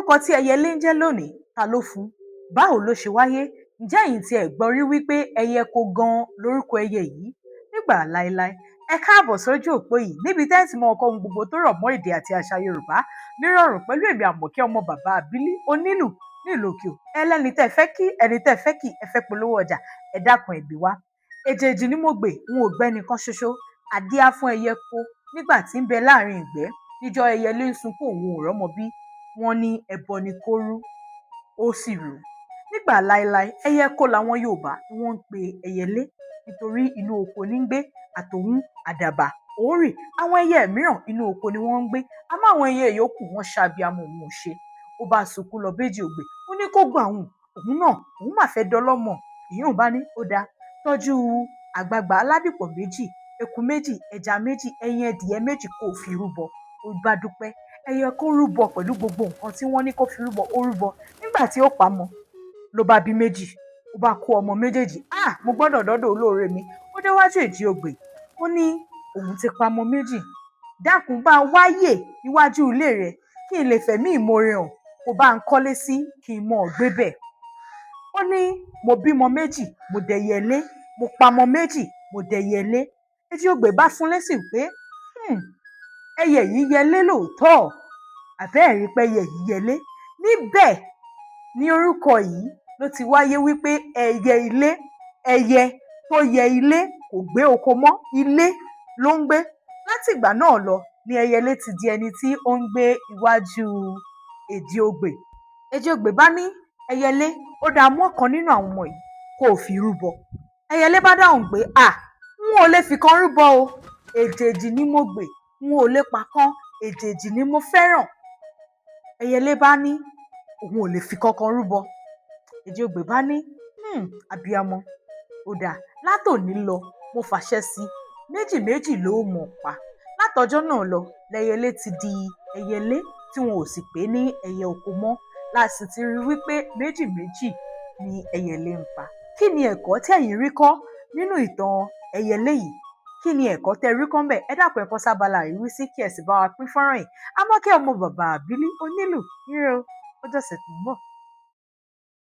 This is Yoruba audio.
orúkọ tí ẹyẹlé ń jẹ́ lónìí, ta ló fún un? Báwo ló ṣe wáyé? Ǹjẹ́ ẹ̀yin tí ẹ gbọ́ rí wípé ẹyẹ ko gan lórúkọ ẹyẹ yìí? Nígbà láéláé, ẹ káàbọ̀ sójú òpó yìí níbi tẹ́ ẹ ti mọ ọkọ ohun gbogbo tó rọ̀ mọ́ èdè àti àṣà Yorùbá nírọ̀rùn pẹ̀lú èmi Àmọ̀kẹ́ ọmọ bàbá Àbílí onílù ní ìlú òkè ẹlẹ́ni tẹ́ fẹ́ kí ẹni tẹ́ fẹ́ kí ẹ fẹ́ polówó ọjà ẹ dákun ẹ gbé wá. Èjèèjì ni mo gbè n ò gbẹ́ni kan ṣoṣo àdíá fún ẹyẹ ko nígbà tí ń bẹ láàrin ìgbẹ́ níjọ́ ẹyẹlé ń sunkún òun ò rọ́mọ bí wọ́n ní ẹbọ ni kó rú ó sì rú. Nígbà láéláé ẹyẹ ko làwọn Yorùbá ni wọ́n ń pe ẹyẹlé nítorí inú oko ní ń gbé àtòun àdàbà òórì àwọn ẹyẹ mìíràn inú oko ni wọ́n ń gbé àmọ́ àwọn ẹyẹ yòókù wọ́n ṣàbíamọ òun ò ṣe ó bá sunkún lọ béjì ògbè ó ní kó gbà òun náà òun mà fẹ́ dọlọ́mọ ìyóò bá ní ó dáa tọ́jú àgbààgbà aládìpọ̀ méjì eku méjì ẹja méjì ẹyin ẹdìyẹ méjì kó fi rúbọ ó bá dúpẹ́ ẹyẹ kó rúbọ pẹ̀lú gbogbo nǹkan tí wọ́n ní kó fi rúbọ ó rúbọ nígbà tí ó pamọ́ ló bá bí méjì ó bá kó ọmọ méjèèjì mo gbọ́dọ̀ dọ́dọ̀ olóore mi ó déwájú èjì ògbè ó ní òun ti pamọ́ méjì dákun bá wáyè níwájú ilé rẹ̀ kí n lè fẹ̀mí ìmoore hàn kó bá ń kọ́lé sí kí n mọ̀ ọ́ gbé bẹ̀. Ó ní mo bímọ méjì mo dẹyẹlé mo pamọ́ méjì mo dẹyẹlé èjì ògbè bá fún lésì pé ẹyẹ yìí yẹlé lóòótọ́ àbẹ́ẹ̀rí pé ẹyẹ yìí yẹlé níbẹ̀ ní orúkọ yìí ló ti wáyé wípé ẹyẹ ilé ẹyẹ tó yẹ ilé kò gbé oko mọ́ ilé ló ń gbé láti ìgbà náà lọ ni ẹyẹlé ti di ẹni tí ó ń gbé iwájú èjì ògbè. Èjì ògbè bá ní ẹyẹlé ó dáa mú ọ̀kan nínú àwọn ọmọ yìí kó o fi rúbọ. Ẹyẹlé bá dáhùn pé n ò lè fi kan rúbọ o èjèèjì ni mo gbè n ò lè pa kan èjèèjì ni mo fẹ́ràn. Ẹyẹlé bá ní òun ò lè fi kankan rúbọ. Èjì ògbè bá ní abiyamọ ó dáa látòní lọ mo fàṣẹ sí méjì méjì ló mọ̀ pa. Látọjọ́ náà lọ lẹyẹlé ti di ẹyẹlé tí wọn ò sì pè ní ẹyẹ oko mọ́ láti ti rí wípé méjì méjì ni ẹyẹlé ń pa. Kí ni ẹ̀kọ́ tí ẹ̀yin rí kọ́ nínú ìtàn ẹyẹlé yìí? Kí ni ẹ̀kọ́ tẹ́ rí kọ́ ńbẹ̀? Ẹ dákun ẹ kọ sábàlá ìrísí kí ẹ sì bá wa pín fọ́nrán yìí. Àmọ̀kẹ́ ọmọ bàbá Àbílí onílù ire o ó dọ̀sẹ̀ tó ń bọ̀.